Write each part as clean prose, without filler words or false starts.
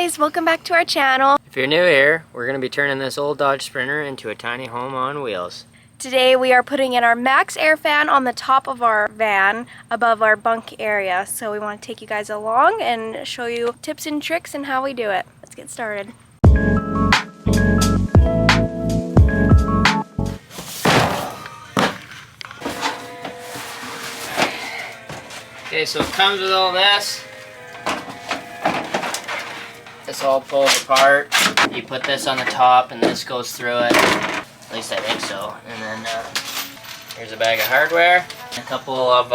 guys, welcome back to our channel. If you're new here, we're going to be turning this old Dodge Sprinter into a tiny home on wheels. Today we are putting in our MaxxAir fan on the top of our van above our bunk area. So we want to take you guys along and show you tips and tricks and how we do it. Let's get started. Okay, so it comes with all this. This all pulls apart. You put this on the top and this goes through it. At least I think so. And then here's a bag of hardware. A couple of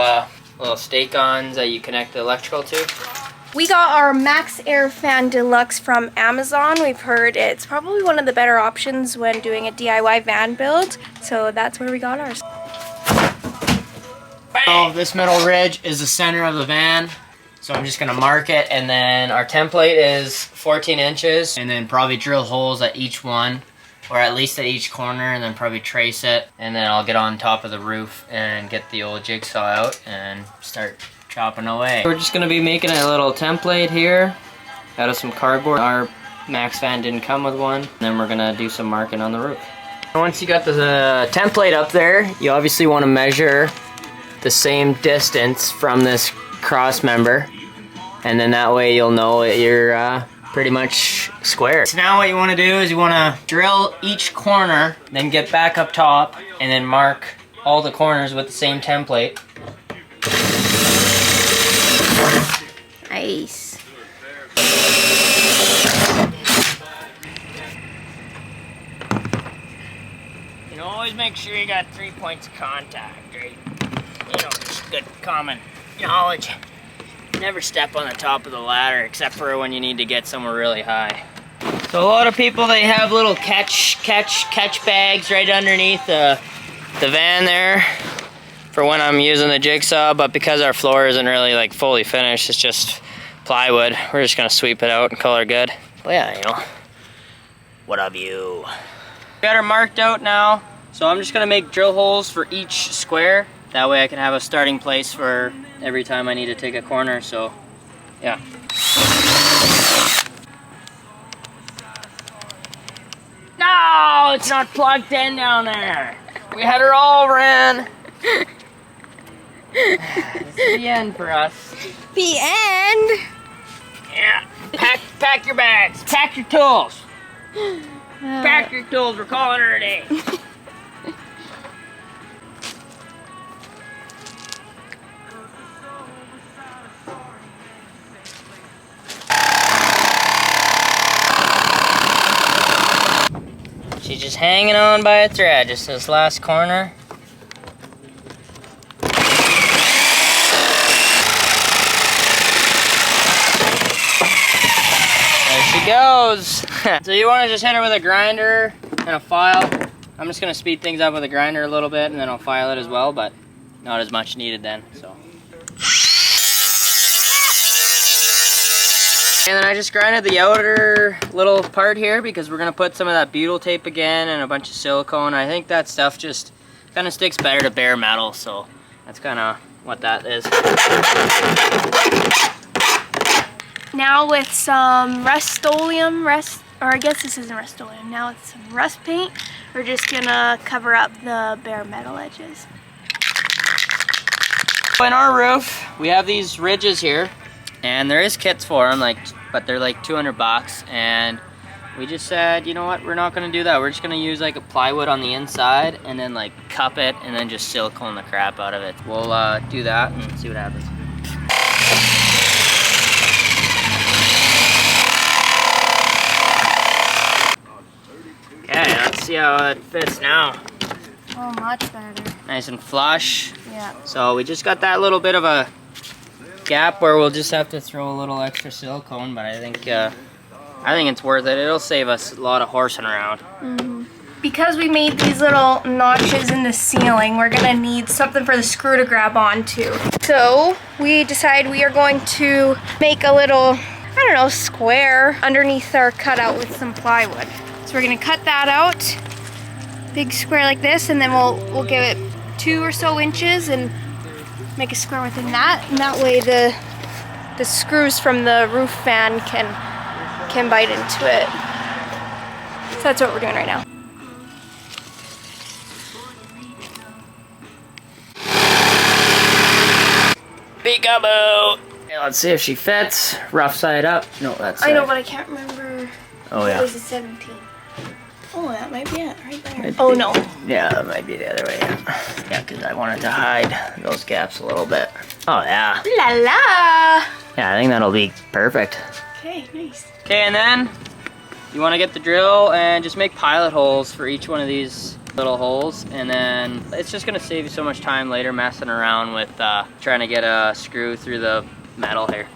little stake-ons that you connect the electrical to. We got our MaxxAir Fan Deluxe from Amazon. We've heard it's probably one of the better options when doing a DIY van build. So that's where we got ours. So this middle ridge is the center of the van. So I'm just gonna mark it, and then our template is 14 inches, and then probably drill holes at each one, or at least at each corner, and then probably trace it, and then I'll get on top of the roof and get the old jigsaw out and start chopping away. We're just gonna be making a little template here out of some cardboard. Our Max Fan didn't come with one, and then we're gonna do some marking on the roof. Once you got the template up there, you obviously want to measure the same distance from this cross member, and then that way you'll know you're pretty much square. So now what you want to do is you want to drill each corner, then get back up top and then mark all the corners with the same template. Nice. You know, always make sure you got 3 points of contact, right? You know, just good common knowledge. Never step on the top of the ladder except for when you need to get somewhere really high. So a lot of people, they have little catch bags right underneath the van there for when I'm using the jigsaw, but because our floor isn't really like fully finished, it's just plywood, we're just gonna sweep it out and call her good. But yeah, you know, what of you? Got her marked out now, so I'm just gonna make drill holes for each square. That way I can have a starting place for every time I need to take a corner, so yeah. No, it's not plugged in down there. We had her all ran. This is the end for us. The end? Yeah, pack your bags, pack your tools. Pack your tools, we're calling her a day. She's just hanging on by a thread, just this last corner. There she goes. So you want to just hit her with a grinder and a file. I'm just going to speed things up with a grinder a little bit, and then I'll file it as well, but not as much needed then. So. And then I just grinded the outer little part here because we're gonna put some of that butyl tape again and a bunch of silicone. I think that stuff just kind of sticks better to bare metal, so that's kind of what that is. Now with some Rust-Oleum, or I guess this isn't Rust-Oleum, now it's some rust paint, we're just gonna cover up the bare metal edges. In our roof, we have these ridges here, and there is kits for them, but they're like 200 bucks, and we just said, you know what, we're not gonna do that. We're just gonna use like a plywood on the inside and then like cup it and then just silicone the crap out of it. We'll do that and see what happens. Okay, let's see how it fits now. Oh, much better. Nice and flush. Yeah. So we just got that little bit of a gap where we'll just have to throw a little extra silicone, but I think it's worth it. It'll save us a lot of horsing around. Mm-hmm. Because we made these little notches in the ceiling, we're gonna need something for the screw to grab onto. So we decide we are going to make a little, I don't know, square underneath our cutout with some plywood. So we're gonna cut that out, big square like this, and then we'll give it 2 or so inches and make a square within that, and that way the screws from the roof fan can can bite into it. So that's what we're doing right now. Peekaboo! Okay, let's see if she fits. Rough side up. No, that's I know, but I can't remember. Oh, yeah. It was a 17. Oh, that might be it right there. Might Oh, be. no. Yeah, that might be the other way. Yeah, because I wanted to hide those gaps a little bit. Oh, yeah. La la! Yeah, I think that'll be perfect. Okay, nice. Okay, and then you want to get the drill and just make pilot holes for each one of these little holes, and then it's just going to save you so much time later messing around with trying to get a screw through the metal here.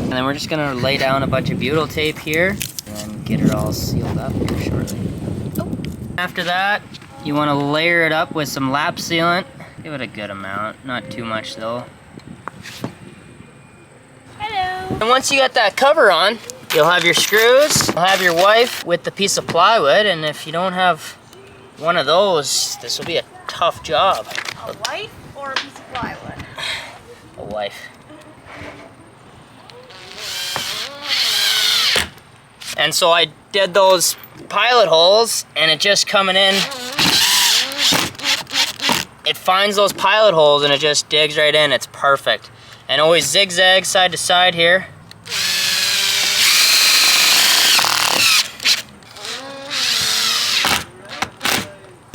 And then we're just gonna lay down a bunch of butyl tape here and then get it all sealed up here shortly. Oh. After that, you wanna layer it up with some lap sealant. Give it a good amount, not too much though. Hello. And once you got that cover on, you'll have your screws, you'll have your wife with the piece of plywood, and if you don't have one of those, this will be a tough job. A wife or a piece of plywood? A wife. And so I did those pilot holes, and it just coming in, it finds those pilot holes and it just digs right in. It's perfect. And always zigzag side to side here.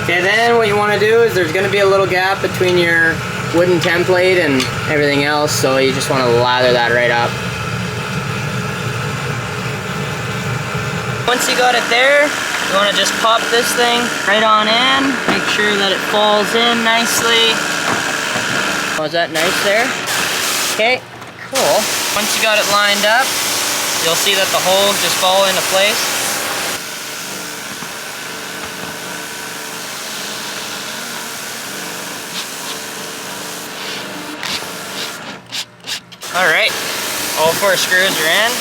Okay, then what you want to do is there's going to be a little gap between your wooden template and everything else, so you just want to lather that right up. Once you got it there, you want to just pop this thing right on in. Make sure that it falls in nicely. Was that nice there? Okay, cool. Once you got it lined up, you'll see that the holes just fall into place. All right, all 4 screws are in.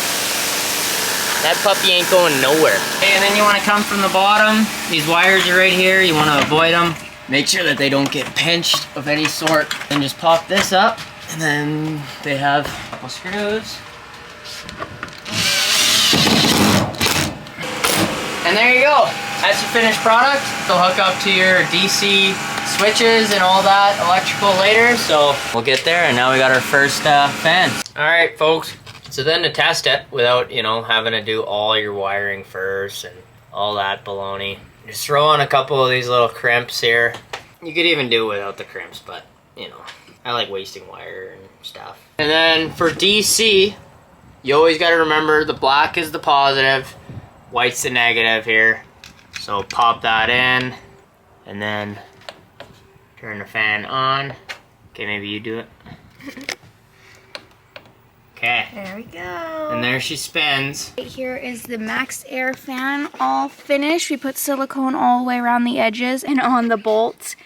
That puppy ain't going nowhere. Okay, and then you want to come from the bottom. These wires are right here. You want to avoid them. Make sure that they don't get pinched of any sort. And just pop this up. And then they have a couple screws. And there you go. That's your finished product. They'll hook up to your DC switches and all that electrical later. So we'll get there, and now we got our first fan. All right, folks. So then to test it without, you know, having to do all your wiring first and all that baloney, just throw on a couple of these little crimps here. You could even do it without the crimps, but, you know, I like wasting wire and stuff. And then for DC, you always got to remember the black is the positive, white's the negative here. So pop that in and then turn the fan on. Okay, maybe you do it. Okay. There we go. And there she spins. Right here is the MaxxAir Fan all finished. We put silicone all the way around the edges and on the bolts.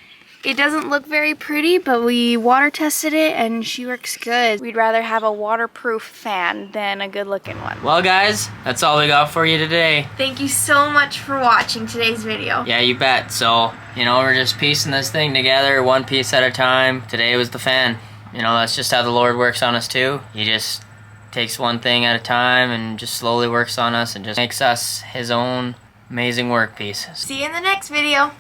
It doesn't look very pretty, but we water tested it and she works good. We'd rather have a waterproof fan than a good looking one. Well guys, that's all we got for you today. Thank you so much for watching today's video. Yeah, you bet. So, you know, we're just piecing this thing together one piece at a time. Today was the fan. You know, that's just how the Lord works on us too. He just takes one thing at a time and just slowly works on us and just makes us his own amazing work piece. See you in the next video.